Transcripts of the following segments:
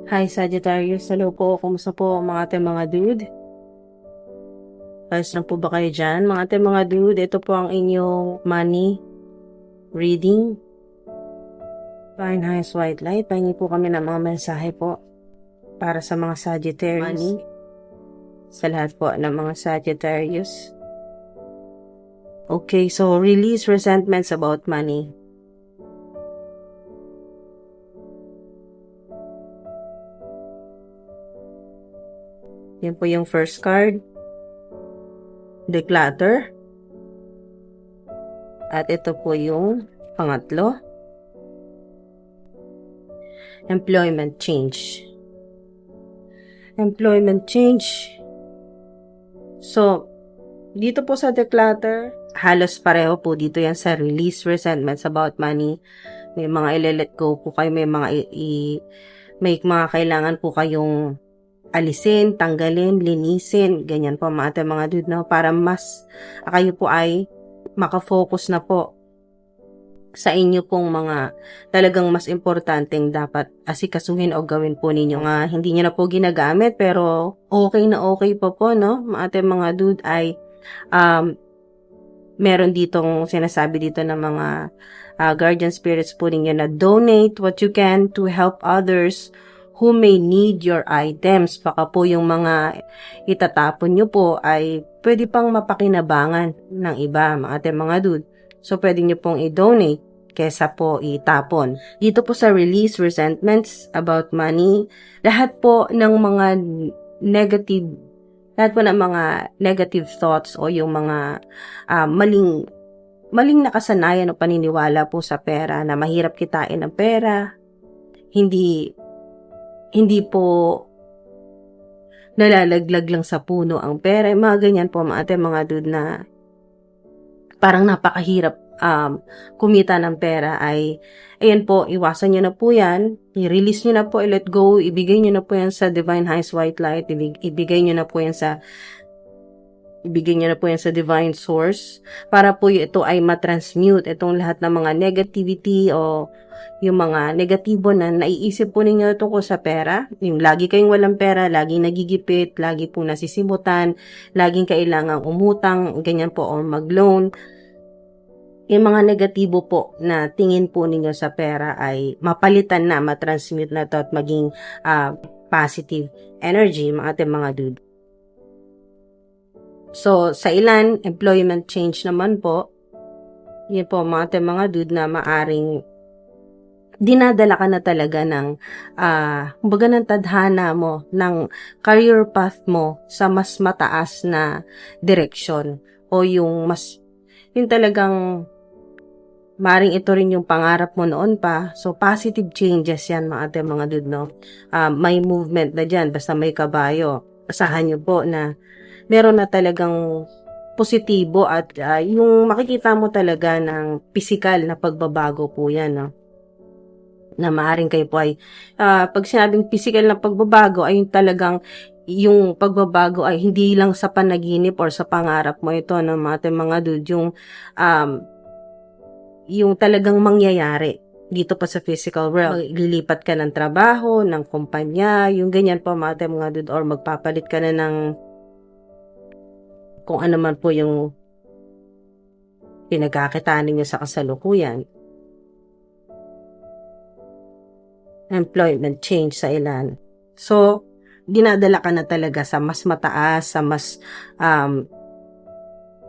Hi Sagittarius, hello po, kumusta po mga ating mga dude? Ayos lang po ba kayo dyan? Mga ating mga dude, ito po ang inyong money reading. Fine Highest White Light, pahingi po kami ng mga mensahe po para sa mga Sagittarius. Money. Sa lahat po ng mga Sagittarius. Okay, so release resentments about money. Yan po yung first card. Declutter. At ito po yung pangatlo. Employment change. Employment change. So, dito po sa declutter, halos pareho po dito yan sa release resentments about money. May mga ile-let go po kayo, may mga kailangan po kayong alisin, tanggalin, linisin, ganyan po mga dude na para mas kayo po ay makafocus na po sa inyo pong mga talagang mas importanteng dapat asikasuhin o gawin po ninyo nga hindi nyo na po ginagamit pero okay na okay po no? Mga dude ay meron ditong sinasabi dito ng mga guardian spirits po ninyo na donate what you can to help others who may need your items. Baka po yung mga itatapon nyo po ay pwede pang mapakinabangan ng iba, mga dude. So, pwede nyo pong i-donate kesa po itapon. Dito po sa release resentments about money, lahat po ng mga negative thoughts o yung mga maling nakasanayan o paniniwala po sa pera na mahirap kitain ng pera, hindi po nalalaglag lang sa puno ang pera. Mga ganyan po mga dude na parang napakahirap kumita ng pera ay ayan po, iwasan nyo na po yan, i-release nyo na po, i-let go, ibigay nyo na po yan sa Divine Highest White Light, ibigay nyo na po yan sa divine source para po ito ay matransmute itong lahat ng mga negativity o yung mga negatibo na naiisip po ninyo tungkol sa pera. Yung lagi kayong walang pera, laging nagigipit, lagi po nasisimutan, laging kailangang umutang, ganyan po, o mag-loan. Yung mga negatibo po na tingin po ninyo sa pera ay mapalitan na, matransmute na to at maging positive energy, mga dude. So, sa ilan, employment change naman po, yun po mga dude na maaring dinadala ka na talaga ng kumbaga ng tadhana mo, ng career path mo sa mas mataas na direksyon o yung talagang maring ito rin yung pangarap mo noon pa. So, positive changes yan mga dude, no? May movement na dyan, basta may kabayo. Asahan nyo po na meron na talagang positibo at yung makikita mo talaga ng physical na pagbabago po yan, no? Na maaring kayo po ay pag sinabing physical na pagbabago ay yung pagbabago ay hindi lang sa panaginip or sa pangarap mo ito ng mga dude, yung talagang mangyayari dito pa sa physical realm. Lilipat ka ng trabaho, ng kumpanya, yung ganyan po mga dude, or magpapalit ka na ng kung ano man po yung pinagkakitaan ninyo sa kasalukuyan. Employment change sa ilan. So, dinadala ka na talaga sa mas mataas, sa mas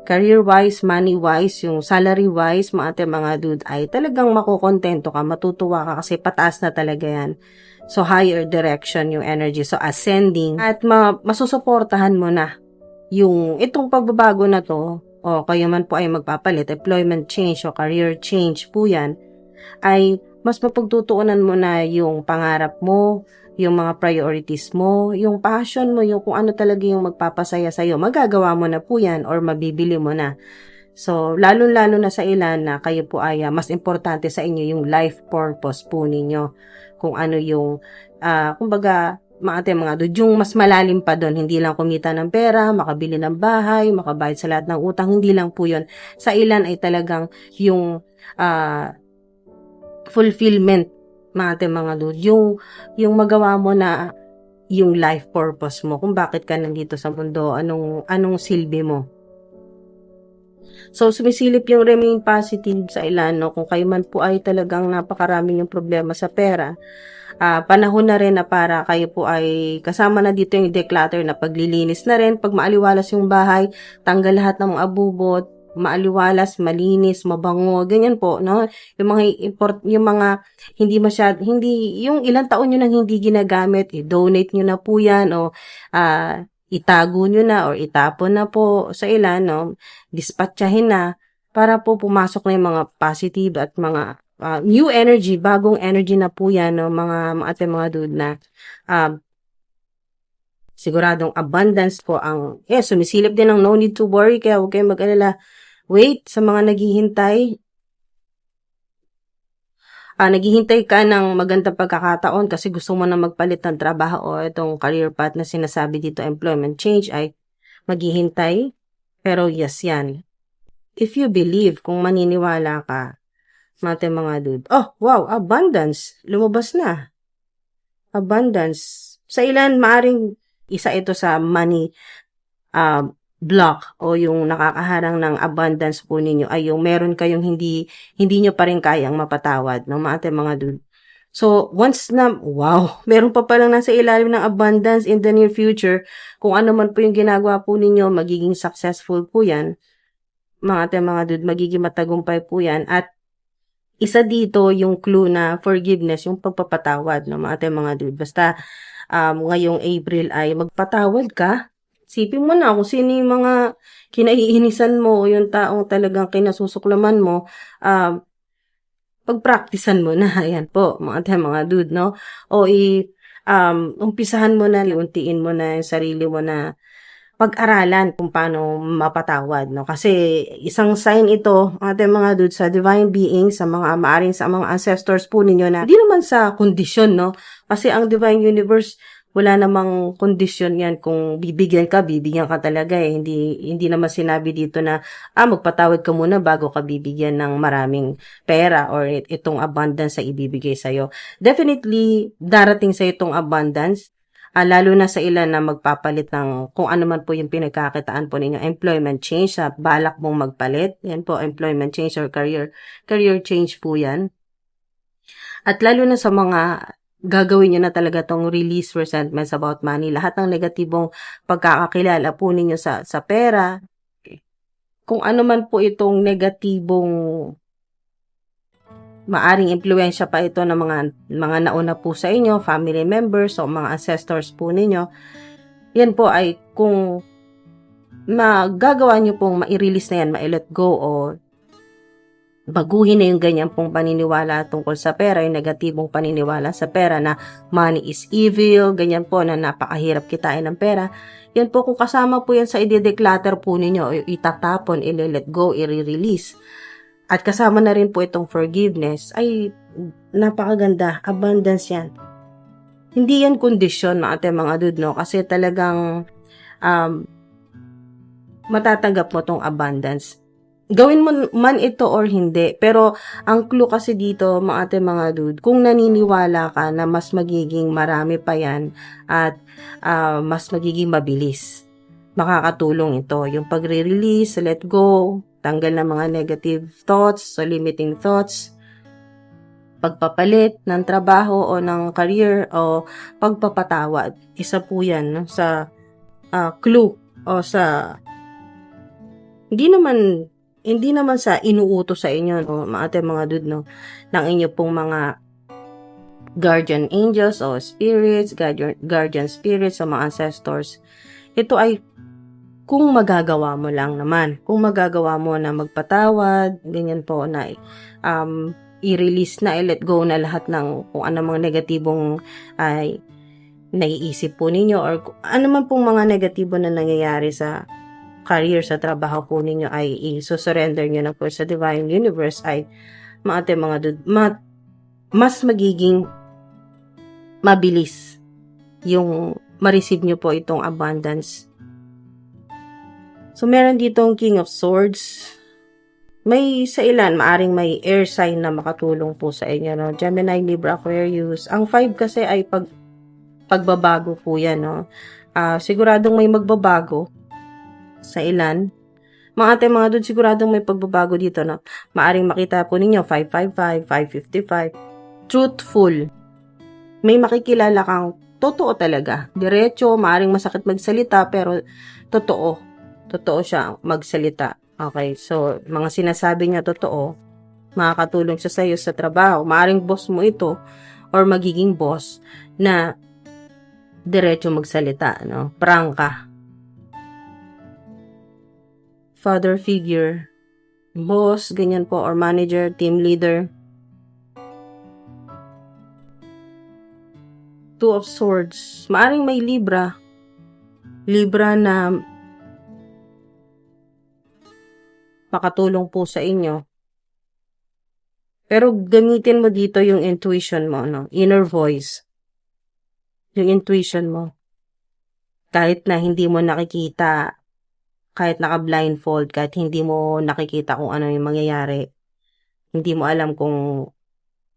career-wise, money-wise, yung salary-wise, mga dude, ay talagang makukontento ka, matutuwa ka kasi pataas na talaga yan. So, higher direction yung energy. So, ascending. At masusuportahan mo na yung itong pagbabago na to, o kayo man po ay magpapalit, employment change o career change po yan, ay mas mapagtutuunan mo na yung pangarap mo, yung mga priorities mo, yung passion mo, yung kung ano talaga yung magpapasaya sa'yo, magagawa mo na po yan or mabibili mo na. So, lalo-lalo na sa ilan na kayo po ay mas importante sa inyo yung life purpose po ninyo. Kung ano yung, kumbaga, mga dude, yung mas malalim pa doon, hindi lang kumita ng pera, makabili ng bahay, makabayad sa lahat ng utang, hindi lang po yun. Sa ilan ay talagang yung fulfillment mga dude, yung magawa mo na yung life purpose mo, kung bakit ka nandito sa mundo, anong silbi mo. So, sumisilip yung remain positive sa ilan, no? Kung kayo man po ay talagang napakaraming yung problema sa pera, panahon na rin na para kayo po ay kasama na dito yung declutter na paglilinis na rin. Pag maaliwalas yung bahay, tanggal lahat ng mga abubot, maaliwalas, malinis, mabango, ganyan po, no? Yung mga yung ilang taon nyo nang hindi ginagamit, i-donate nyo na po yan, o itago nyo na, or itapon na po sa ilan, no? Dispatchahin na, para po pumasok na yung mga positive at mga new energy, bagong energy na po yan, no? Mga dude na siguradong abundance po sumisilip din ng no need to worry, kaya huwag kayong mag-alala. Wait, sa mga naghihintay, naghihintay ka ng magandang pagkakataon kasi gusto mo na magpalit ng trabaho o itong career path na sinasabi dito, employment change, ay maghihintay. Pero yes, yan. If you believe, kung maniniwala ka, mga dude, oh, wow, abundance, lumabas na. Abundance. Sa ilan, maaring isa ito sa money block o yung nakakaharang ng abundance po ninyo ay yung meron kayong hindi nyo pa rin kayang mapatawad, no, mga dude. So, once na, wow, meron pa palang nasa ilalim ng abundance in the near future, kung ano man po yung ginagawa po ninyo, magiging successful po yan, mga dude, magiging matagumpay po yan. At isa dito yung clue na forgiveness, yung pagpapatawad, no, mga dude. Basta, ngayong April ay magpatawad ka. Sipin mo na kung sino yung mga kinaiinisan mo, yung taong talagang kinasusuklaman mo, pagpraktisan mo na, ayan po, mga dude, no? O umpisahan mo na, untiin mo na yung sarili mo na pag-aralan kung paano mapatawad, no? Kasi isang sign ito, mga dude, sa divine being, sa maaring sa mga ancestors po ninyo na, hindi naman sa kondisyon, no? Kasi ang divine universe, wala namang kondisyon yan. Kung bibigyan ka talaga eh. Hindi naman sinabi dito na, magpatawad ka muna bago ka bibigyan ng maraming pera or itong abundance sa ibibigay sa'yo. Definitely, darating sa itong abundance, lalo na sa ilan na magpapalit ng kung ano man po yung pinagkakitaan po ninyo, employment change, sa balak mong magpalit. Yan po, employment change or career change po yan. At lalo na sa mga gagawin nyo na talaga tong release resentments about money. Lahat ng negatibong pagkakakilala po ninyo sa pera, kung ano man po itong negatibong maaring impluwensya pa ito ng mga nauna po sa inyo, family members o mga ancestors po ninyo, yan po ay kung magagawa nyo pong ma-release na yan, ma-let go o baguhin na yung ganyan pong paniniwala tungkol sa pera, yung negatibong paniniwala sa pera na money is evil, ganyan po na napakahirap kitain ng pera. Yan po, kung kasama po yan sa i-declutter po ninyo, itatapon, i-let go, i-release. At kasama na rin po itong forgiveness, ay napakaganda, abundance yan. Hindi yan kondisyon, mga dude, no? Kasi talagang matatanggap mo tong abundance. Gawin mo man ito or hindi, pero ang clue kasi dito, mga dude, kung naniniwala ka na mas magiging marami pa yan at mas magiging mabilis, makakatulong ito. Yung pagre-release, let go, tanggal ng mga negative thoughts, so limiting thoughts, pagpapalit ng trabaho o ng career o pagpapatawad. Isa po yan, no, sa clue o sa hindi naman sa inuutos sa inyo, no, mga dude, no, ng inyo pong mga guardian angels o spirits, guardian spirits o mga ancestors. Ito ay kung magagawa mo lang naman. Kung magagawa mo na magpatawad, ganyan po, na i-release na, i-let go na lahat ng kung ano mga negatibong ay naiisip po ninyo or ano man pong mga negatibo na nangyayari sa career, sa trabaho po ninyo, ay i-surrender nyo na po sa divine universe, ay mga dude, mas magiging mabilis yung ma-receive nyo po itong abundance. So, meron ditong King of Swords, may sa ilan, maaring may air sign na makatulong po sa inyo, no? Gemini, Libra, Aquarius. Ang 5 kasi ay pagbabago po yan, no? Siguradong may magbabago sa ilan. Mga ate, mga dude, siguradong may pagbabago dito, no? Maaring makita po ninyo, 555, 555. Truthful. May makikilala kang totoo talaga. Diretso, maaring masakit magsalita, pero totoo. Totoo siya magsalita. Okay, so, mga sinasabi niya totoo, makakatulong siya sa'yo sa trabaho. Maaring boss mo ito, or magiging boss, na diretso magsalita, no? Prangka. Father figure, boss, ganyan po, or manager, team leader. Two of Swords. Maaring may Libra. Libra na makatulong po sa inyo. Pero gamitin mo dito yung intuition mo, no? Inner voice. Yung intuition mo. Kahit na hindi mo nakikita, kahit naka-blindfold, kahit hindi mo nakikita kung ano yung mangyayari, hindi mo alam kung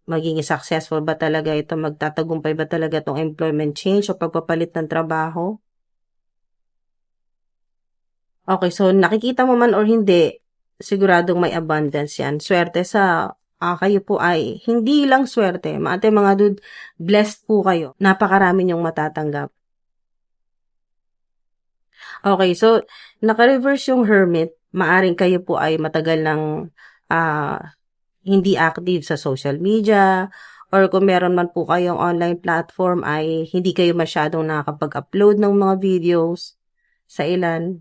magiging successful ba talaga ito, magtatagumpay ba talaga itong employment change o pagpapalit ng trabaho. Okay, so nakikita mo man or hindi, siguradong may abundance yan. Swerte sa kayo po ay hindi lang swerte. Mga dude, blessed po kayo. Napakarami niyong matatanggap. Okay, so naka-reverse yung Hermit. Maaring kayo po ay matagal ng hindi active sa social media, or kung meron man po kayong online platform ay hindi kayo masyadong nakakapag-upload ng mga videos sa ilan.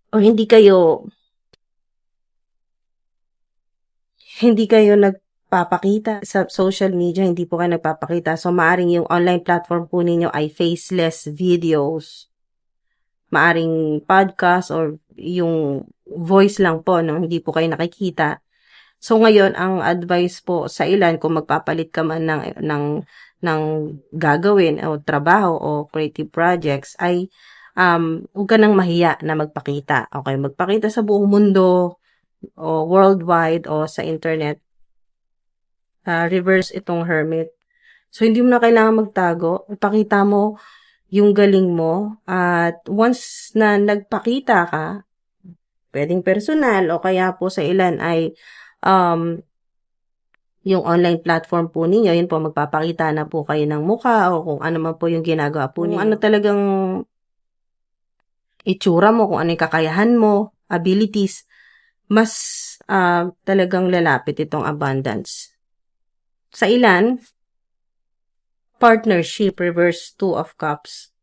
O hindi kayo nagpapakita sa social media, hindi po kayo nagpapakita. So, maaring yung online platform po ninyo ay faceless videos. Maaring podcast or yung voice lang po, no? Hindi po kayo nakikita. So, ngayon, ang advice po sa ilan, kung magpapalit ka man ng gagawin o trabaho o creative projects, ay huwag ka nang mahiya na magpakita. Okay, magpakita sa buong mundo o worldwide o sa internet. Reverse itong Hermit. So, hindi mo na kailangan magtago. Ipakita mo yung galing mo. At once na nagpakita ka, pwedeng personal o kaya po sa ilan ay yung online platform po ninyo, yun po, magpapakita na po kayo ng mukha o kung ano man po yung ginagawa po ninyo. Kung ano talagang itsura mo, kung ano yung kakayahan mo, abilities, mas talagang lalapit itong abundance. Sa ilan, partnership, reverse 2 of cups.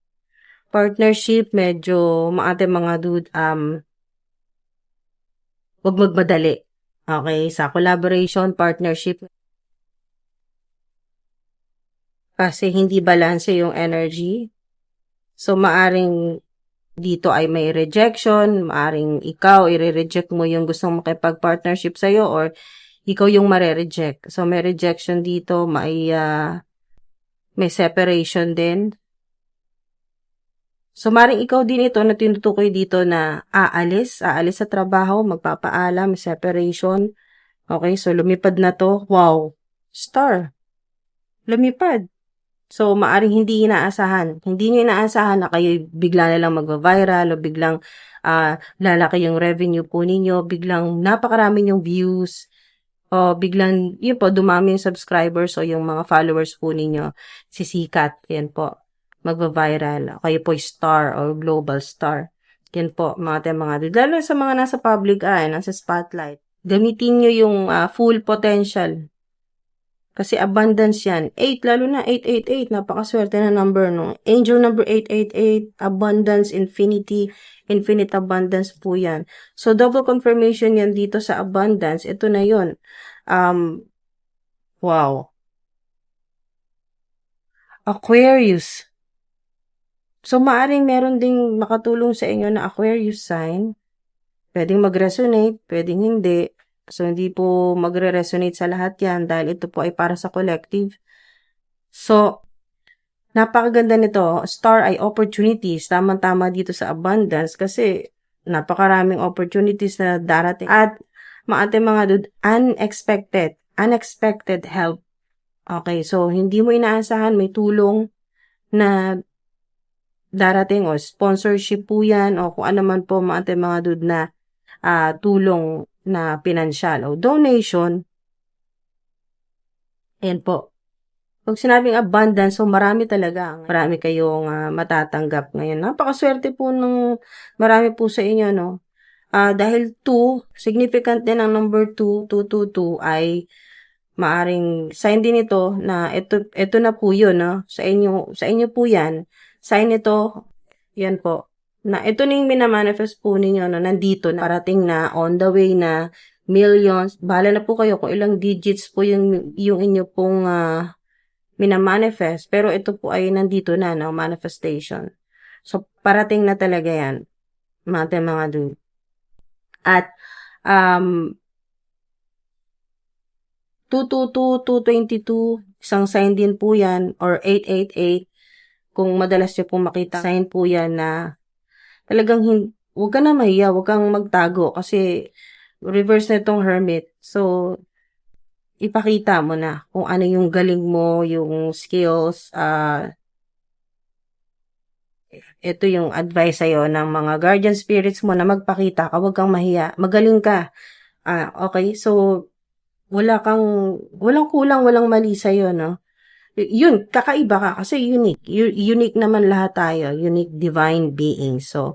Partnership, medyo mga dude, wag magmadali. Okay, sa collaboration, partnership, kasi hindi balanse yung energy. So, maaring dito ay may rejection, maaring ikaw, i-reject mo yung gustong makipag-partnership sa'yo or ikaw yung mare-reject. So, may rejection dito, may separation din. So, maring ikaw din ito na tinutukoy dito na aalis sa trabaho, magpapaalam, separation. Okay, so lumipad na to. Wow, star. Lumipad. So, maaring hindi inaasahan. Hindi nyo inaasahan na kayo bigla na lang magva-viral o biglang lalaki yung revenue po ninyo, biglang napakarami yung views, o biglang, yun po, dumami yung subscribers o yung mga followers po ninyo, sisikat, yan po, magva-viral. Kayo po star or global star. Yan po, mga dude. Lalo sa mga nasa public eye, nasa spotlight. Gamitin nyo yung full potential. Kasi abundance yan. 8, lalo na 888. Napakaswerte na number, no? Angel number 888. Abundance, infinity, infinite abundance po yan. So, double confirmation yan dito sa abundance. Ito na yun. Wow. Aquarius. So, maaring meron ding makatulong sa inyo na Aquarius sign. Pwedeng mag-resonate, pwedeng hindi. So, hindi po magre-resonate sa lahat yan dahil ito po ay para sa collective. So, napakaganda nito. Star ay opportunities. Tama-tama dito sa abundance kasi Napakaraming opportunities na darating. At mga dude, unexpected help. Okay, so hindi mo inaasahan, may tulong na darating o sponsorship po yan o kung ano man po mga dude na tulong na pinansyal o donation. Ayan po. Pag sinabing abundance, so marami talaga. Marami kayong matatanggap ngayon. Napakaswerte po ng marami po sa inyo, no? Dahil 2, significant din ang number 2, 222 ay maaring sign din ito na ito na po yun, no? Sa inyo po yan. Sign ito, yan po. Na ito na yung minamanifest po ninyo, no? Nandito na, parating na, on the way na, millions. Bahala na po kayo kung ilang digits po yung inyo pong minamanifest. Pero ito po ay nandito na, no? Manifestation. So, parating na talaga yan, mga dude. At 222, 222, isang sign din po yan, or 888, kung madalas nyo po makita, sign po yan na talagang huwag ka na mahiya, huwag kang magtago, kasi reverse na itong hermit. So, ipakita mo na kung ano yung galing mo, yung skills. Ito yung advice sa'yo ng mga guardian spirits mo na magpakita ka, huwag kang mahiya, magaling ka. Okay, so walang kulang, walang mali sa'yo, no? Yun, kakaiba ka kasi unique. Unique naman lahat tayo, unique divine being. So,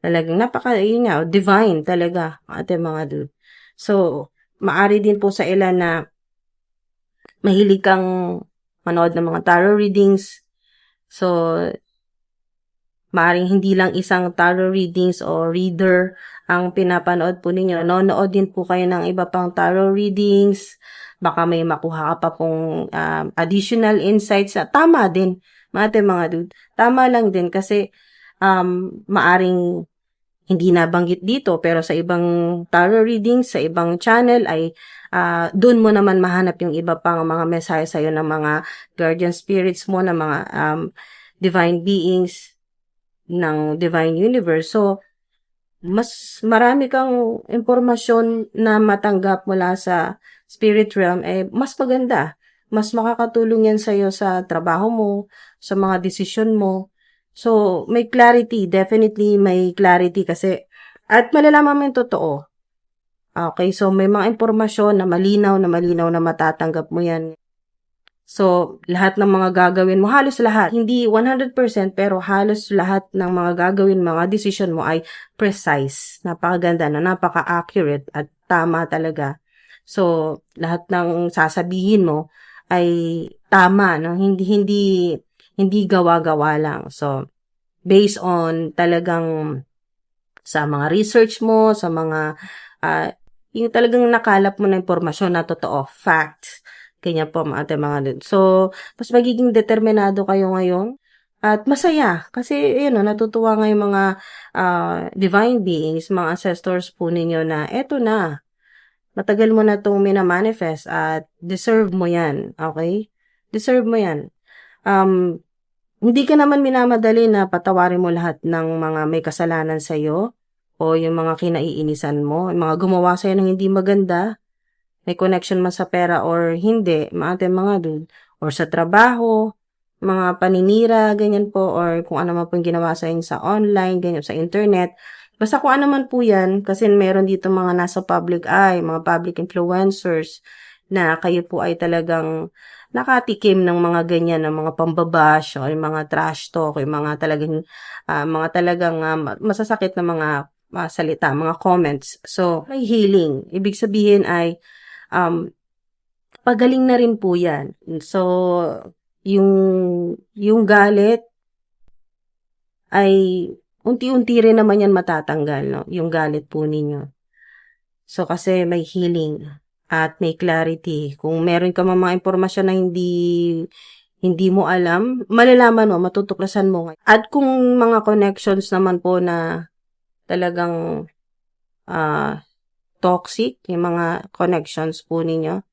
talagang yun nga, divine talaga, mga dude. So, maari din po sa ilan na mahilig kang manood ng mga tarot readings. So, maaring hindi lang isang tarot readings o reader ang pinapanood po ninyo. Nanonood din po kayo ng iba pang tarot readings. Baka may makuha ka pa pong additional insights. Tama din, mga dude. Tama lang din kasi maaring hindi nabanggit dito, pero sa ibang tarot readings, sa ibang channel ay doon mo naman mahanap yung iba pang mga mensahe sa'yo ng mga guardian spirits mo, ng mga divine beings ng divine universe. So, mas marami kang impormasyon na matanggap mula sa spirit realm, mas maganda. Mas makakatulong yan sa'yo sa trabaho mo, sa mga desisyon mo. So, may clarity. Definitely may clarity kasi, at malalaman mo yung totoo. Okay, so may mga impormasyon na malinaw na matatanggap mo yan. So, lahat ng mga gagawin mo, halos lahat, hindi 100%, pero halos lahat ng mga gagawin, mga decision mo ay precise. Napakaganda na, napaka-accurate at tama talaga. So, lahat ng sasabihin mo ay tama, no? Hindi gawa-gawa lang. So, based on talagang sa mga research mo, sa mga yung talagang nakalap mo na impormasyon na totoo, facts. Ganyan po mga dude. So, mas magiging determinado kayo ngayon at masaya kasi yun, natutuwa nga yung mga divine beings, mga ancestors po ninyo na eto na, matagal mo na itong minamanifest at deserve mo yan, okay? Deserve mo yan. Hindi ka naman minamadali na patawarin mo lahat ng mga may kasalanan sa'yo o yung mga kinaiinisan mo, yung mga gumawa sa'yo ng hindi maganda, may connection man sa pera or hindi, mga dude, or sa trabaho, mga paninira, ganyan po, or kung ano man po yung ginawa sa inyo sa online, ganyan, sa internet. Basta kung ano man po yan, kasi meron dito mga nasa public eye, mga public influencers, na kayo po ay talagang nakatikim ng mga ganyan, ng mga pambabash, o yung mga trash talk, yung mga talagang masasakit na mga salita, mga comments. So, may healing. Ibig sabihin ay, pagaling na rin po yan. So, yung galit ay unti-unti rin naman yan matatanggal, no? Yung galit po ninyo. So, kasi may healing at may clarity. Kung meron ka mga impormasyon na hindi mo alam, malalaman mo, matutuklasan mo. At kung mga connections naman po na talagang toxic, yung mga connections po ninyo,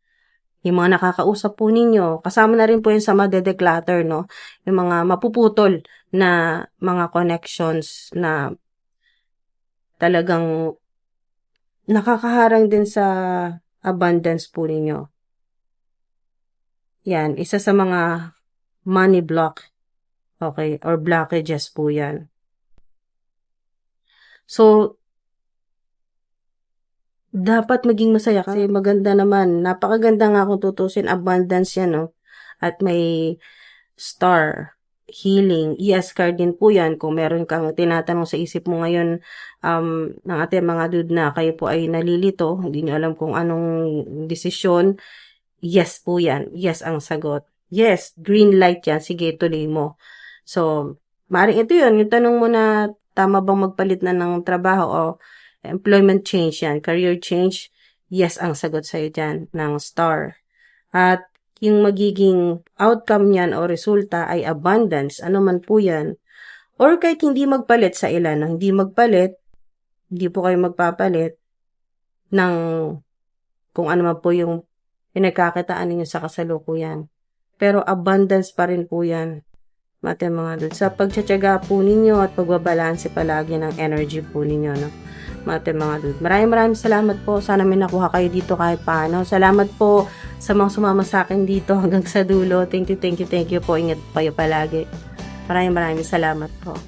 yung mga nakakausap po ninyo, kasama na rin po yung sa madedeclutter, no? Yung mga mapuputol na mga connections na talagang nakakaharang din sa abundance po ninyo. Yan, isa sa mga money block, okay, or blockages po yan. So, dapat maging masaya ka. Kasi maganda naman. Napakaganda nga kung tutusin. Abundance yan, no? At may star, healing. Yes, card din po yan. Kung meron kang tinatanong sa isip mo ngayon, ng ating mga dude na kayo po ay nalilito, hindi nyo alam kung anong desisyon, yes po yan. Yes ang sagot. Yes, green light yan. Sige, tuloy mo. So, maaaring ito yun. Yung tanong mo na tama bang magpalit na ng trabaho o employment change yan, career change, yes ang sagot sa'yo dyan ng star. At yung magiging outcome niyan o resulta ay abundance, ano man po yan. Or kahit hindi magpalit sa ilan, hindi magpalit, hindi po kayo magpapalit ng kung ano man po yung pinagkakitaan ninyo sa kasalukuyan. Pero abundance pa rin po yan. Mate mga dun. Sa pagtsatsaga po ninyo at pagbabalanse palagi ng energy po ninyo, no? Mate mga dun. Maraming salamat po. Sana may nakuha kayo dito kahit paano. Salamat po sa mga sumama sa akin dito hanggang sa dulo. Thank you po. Ingat kayo palagi. Maraming salamat po.